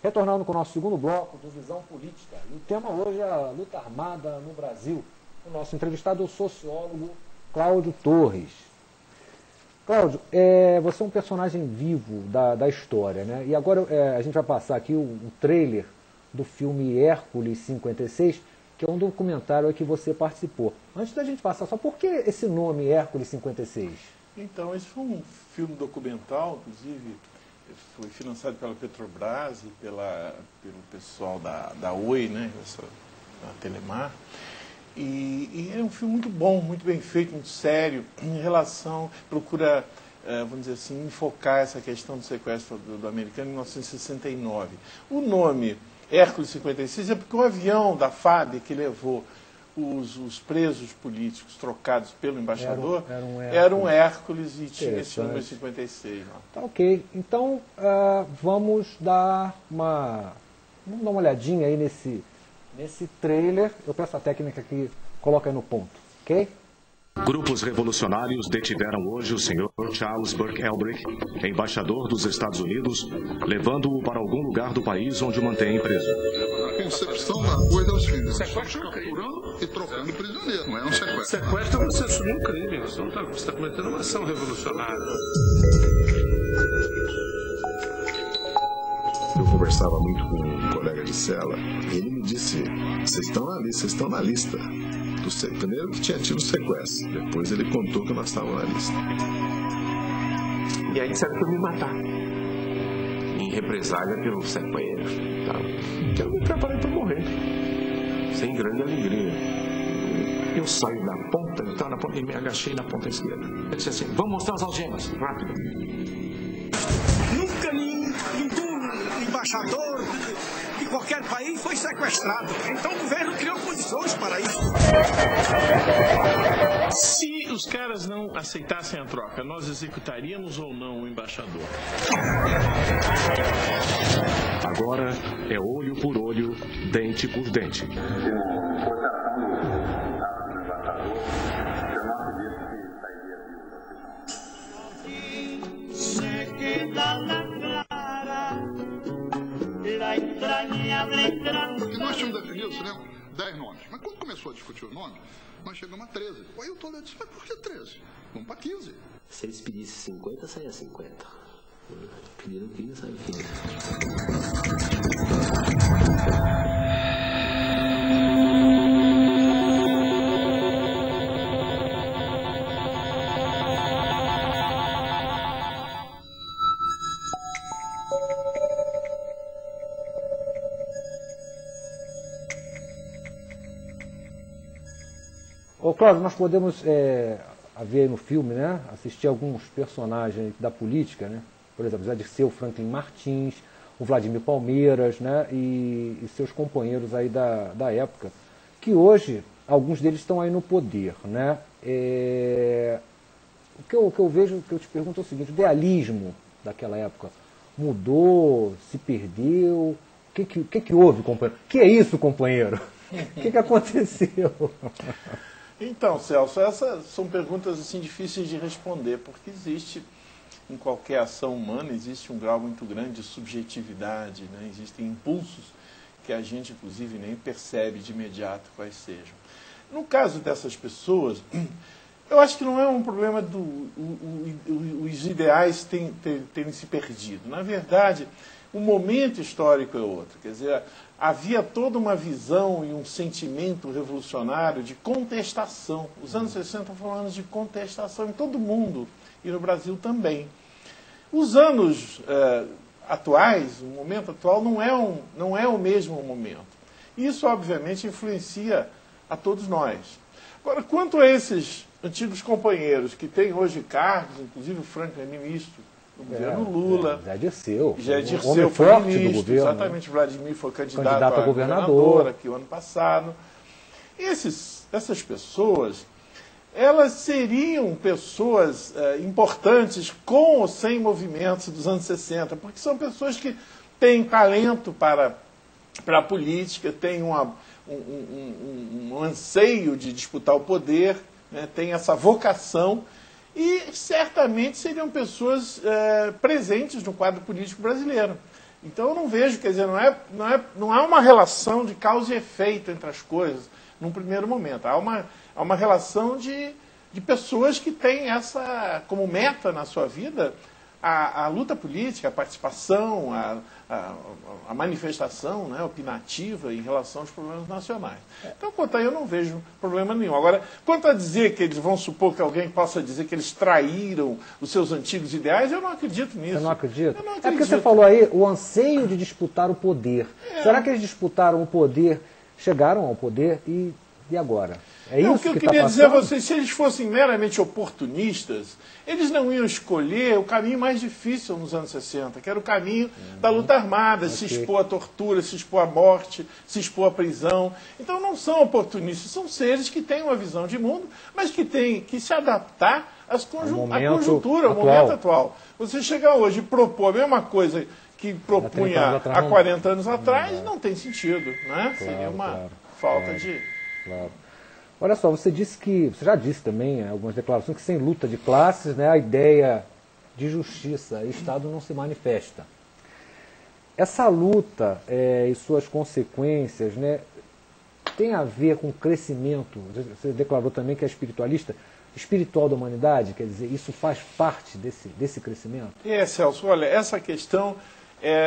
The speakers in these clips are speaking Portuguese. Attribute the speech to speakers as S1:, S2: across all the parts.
S1: Retornando com o nosso segundo bloco do Visão Política. E o tema hoje é a luta armada no Brasil. O nosso entrevistado é o sociólogo Cláudio Torres. Cláudio, você é um personagem vivo da história, né? E agora a gente vai passar aqui um trailer do filme Hércules 56, que é um documentário que você participou. Antes da gente passar, só por que esse nome Hércules 56?
S2: Então, esse foi um filme documental, inclusive foi financiado pela Petrobras e pelo pessoal da Oi, né, da Telemar. E é um filme muito bom, muito bem feito, muito sério, em relação, procura, vamos dizer assim, enfocar essa questão do sequestro do americano em 1969. O nome Hércules 56 é porque o avião da FAB que levou os presos políticos trocados pelo embaixador era um Hércules e tinha esse número 56.
S1: Tá, ok. Então, vamos dar uma olhadinha aí nesse trailer. Eu peço a técnica que coloca aí no ponto, ok?
S3: Grupos revolucionários detiveram hoje o senhor Charles Burke Elbrick, embaixador dos Estados Unidos, levando-o para algum lugar do país onde o mantém preso.
S4: A concepção da coisa é o seguinte: sequestro capturando e trocando prisioneiro, não é um sequestro.
S5: Sequestro é você assumir um crime, você está cometendo uma ação revolucionária.
S6: Eu conversava muito com um colega de cela e ele me disse: vocês estão na lista. Primeiro que tinha tido sequestro, depois ele contou que nós estávamos na lista.
S5: E aí disseram que eu me matar, em represália pelo sequestro. Tá? Eu me preparei para morrer, sem grande alegria. Eu saio da ponta, eu estava na ponta e me agachei na ponta esquerda. Eu disse assim: vamos mostrar as algemas, rápido.
S7: Nunca nenhum embaixador de qualquer país foi sequestrado. Então o governo criou condições para isso.
S5: Se os caras não aceitassem a troca, nós executaríamos ou não o embaixador?
S3: Agora é olho por olho, dente por dente.
S4: Porque nós tínhamos definido, você lembra, 10 nomes. Mas quando começou a discutir os nomes, nós chegamos a 13. Aí o Toledo disse: mas por que 13? Vamos para 15.
S8: Se eles pedissem 50, saia 50. Pediram 15, saia 15.
S1: Ô Cláudio, nós podemos ver no filme, né, assistir alguns personagens da política, né? Por exemplo, Zé Dirceu, Franklin Martins, o Vladimir Palmeiras, né, e seus companheiros aí da época, que hoje, alguns deles estão aí no poder, né? O que eu vejo, o que eu te pergunto é o seguinte: o idealismo daquela época mudou, se perdeu? O que houve, companheiro? O que é isso, companheiro? O que aconteceu?
S2: Então, Celso, essas são perguntas assim difíceis de responder, porque existe, em qualquer ação humana, existe um grau muito grande de subjetividade, né? Existem impulsos que a gente, inclusive, nem percebe de imediato quais sejam. No caso dessas pessoas, eu acho que não é um problema os ideais terem se perdido. Na verdade, o momento histórico é outro. Quer dizer, havia toda uma visão e um sentimento revolucionário de contestação. Os anos 60 foram anos de contestação em todo o mundo, e no Brasil também. Os anos atuais, o momento atual, não é o mesmo momento. Isso, obviamente, influencia a todos nós. Agora, quanto a esses antigos companheiros que têm hoje cargos, inclusive o Franklin é ministro do governo Lula.
S1: Zé Dirceu.
S2: Zé Dirceu
S1: homem
S2: foi
S1: forte
S2: ministro,
S1: do governo.
S2: exatamente. Vladimir foi candidato a governador aqui o ano passado. Essas pessoas, elas seriam pessoas importantes com ou sem movimentos dos anos 60, porque são pessoas que têm talento para a política, têm um anseio de disputar o poder, né, têm essa vocação, e certamente seriam pessoas presentes no quadro político brasileiro. Então eu não vejo, quer dizer, não há uma relação de causa e efeito entre as coisas num primeiro momento. Há uma relação de pessoas que têm essa como meta na sua vida a luta política, a participação, a manifestação, né, opinativa em relação aos problemas nacionais. Então, quanto a eu não vejo problema nenhum. Agora, quanto a dizer que eles vão supor que alguém possa dizer que eles traíram os seus antigos ideais, eu não acredito nisso.
S1: Você não acredita?
S2: Eu não acredito.
S1: É porque você falou aí o anseio de disputar o poder. Será que eles disputaram o poder, chegaram ao poder e agora? É isso
S2: o que eu
S1: que
S2: queria
S1: tá
S2: dizer a
S1: passando?
S2: vocês, se eles fossem meramente oportunistas, eles não iam escolher o caminho mais difícil nos anos 60, que era o caminho da luta armada, se expor à tortura, se expor à morte, se expor à prisão. Então não são oportunistas, são seres que têm uma visão de mundo, mas que têm que se adaptar à conjuntura, ao momento atual. Você chegar hoje e propor a mesma coisa que propunha há 40 anos atrás, não tem sentido, né? Seria uma falta de...
S1: Claro. Olha só, você já disse também em algumas declarações que sem luta de classes, né, a ideia de justiça e Estado não se manifesta. Essa luta e suas consequências, né, tem a ver com o crescimento, você declarou também que é espiritual da humanidade, quer dizer, isso faz parte desse crescimento?
S2: Celso, olha, essa questão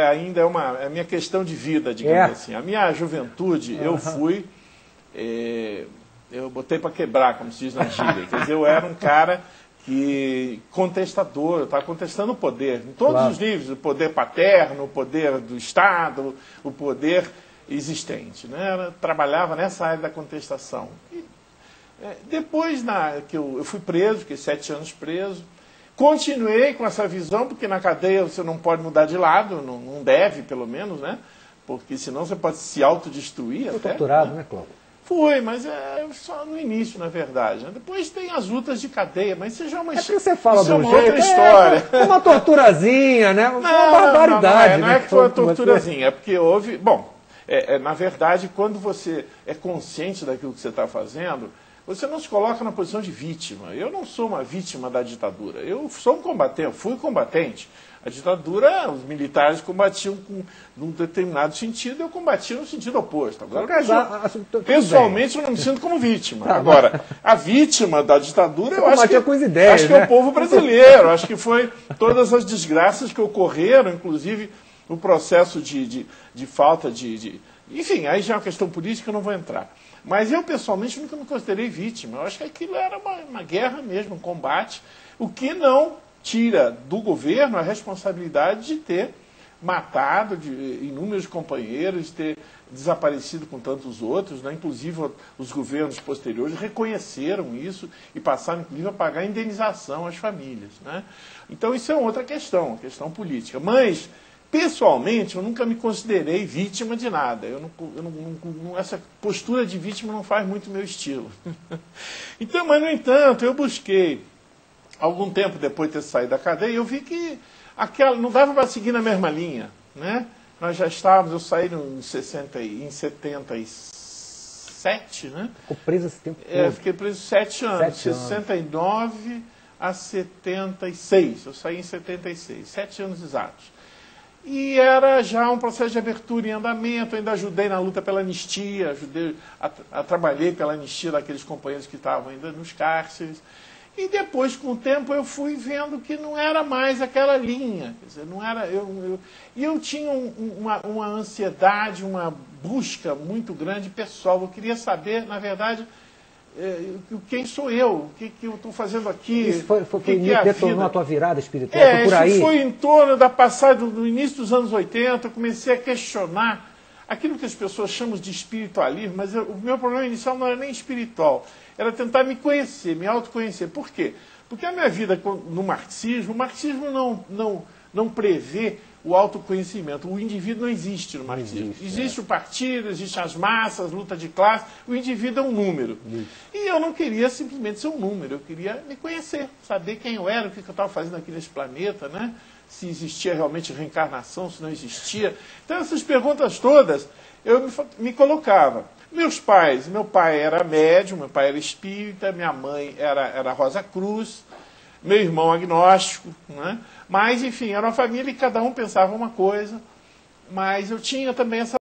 S2: ainda é a minha questão de vida, digamos assim. A minha juventude, eu fui... eu botei para quebrar, como se diz na gíria. Quer dizer, eu era um cara contestador, eu estava contestando o poder, em todos os níveis, o poder paterno, o poder do Estado, o poder existente. Né? Eu trabalhava nessa área da contestação. E, depois que eu fui preso, fiquei 7 anos preso, continuei com essa visão, porque na cadeia você não pode mudar de lado, não deve, pelo menos, né? Porque senão você pode se autodestruir.
S1: Foi torturado, né, Cláudio?
S2: Foi, mas só no início, na verdade. Né? Depois tem as lutas de cadeia, mas isso já é uma
S1: história. Você fala
S2: de outra história.
S1: Uma torturazinha, né? Uma barbaridade.
S2: Não é que foi uma torturazinha, é porque houve... Bom, na verdade, quando você é consciente daquilo que você está fazendo, você não se coloca na posição de vítima. Eu não sou uma vítima da ditadura. Eu sou um combatente, eu fui combatente. A ditadura, os militares combatiam num determinado sentido, eu combatia no sentido oposto. Agora, pessoalmente, eu não me sinto como vítima. Agora, a vítima da ditadura, eu acho que é o povo brasileiro. Acho que foi todas as desgraças que ocorreram, inclusive o processo de falta de... Enfim, aí já é uma questão política, eu não vou entrar. Mas eu, pessoalmente, nunca me considerei vítima. Eu acho que aquilo era uma guerra mesmo, um combate, o que não tira do governo a responsabilidade de ter matado inúmeros companheiros, de ter desaparecido com tantos outros, né? Inclusive os governos posteriores reconheceram isso e passaram, inclusive, a pagar indenização às famílias. Né? Então isso é outra questão, questão política. Mas, pessoalmente, eu nunca me considerei vítima de nada. Essa postura de vítima não faz muito meu estilo. Então, mas, no entanto, eu busquei... Algum tempo depois de ter saído da cadeia, eu vi que não dava para seguir na mesma linha. Né? Nós já estávamos, eu saí em 77, né?
S1: Ficou preso esse tempo todo?
S2: Fiquei preso 7 anos, 69 a 76. Eu saí em 76, 7 anos exatos. E era já um processo de abertura em andamento, eu ainda ajudei na luta pela anistia, trabalhei pela anistia daqueles companheiros que estavam ainda nos cárceres. E depois, com o tempo, eu fui vendo que não era mais aquela linha. Quer dizer, não era, eu tinha uma ansiedade, uma busca muito grande pessoal. Eu queria saber, na verdade, quem sou eu, o que eu estou fazendo aqui.
S1: Isso detonou a tua virada espiritual? Foi por aí?
S2: Isso foi em torno da passagem, do início dos anos 80, eu comecei a questionar aquilo que as pessoas chamam de espiritualismo, mas o meu problema inicial não era nem espiritual, era tentar me conhecer, me autoconhecer. Por quê? Porque a minha vida no marxismo, o marxismo não prevê o autoconhecimento. O indivíduo não existe no marxismo. Existe o partido, existem as massas, luta de classe, o indivíduo é um número. E eu não queria simplesmente ser um número, eu queria me conhecer, saber quem eu era, o que eu estava fazendo aqui nesse planeta, né? Se existia realmente reencarnação, se não existia. Então essas perguntas todas eu me colocava. Meu pai era médium, meu pai era espírita, minha mãe era Rosa Cruz, meu irmão agnóstico, né? Mas, enfim, era uma família e cada um pensava uma coisa. Mas eu tinha também essa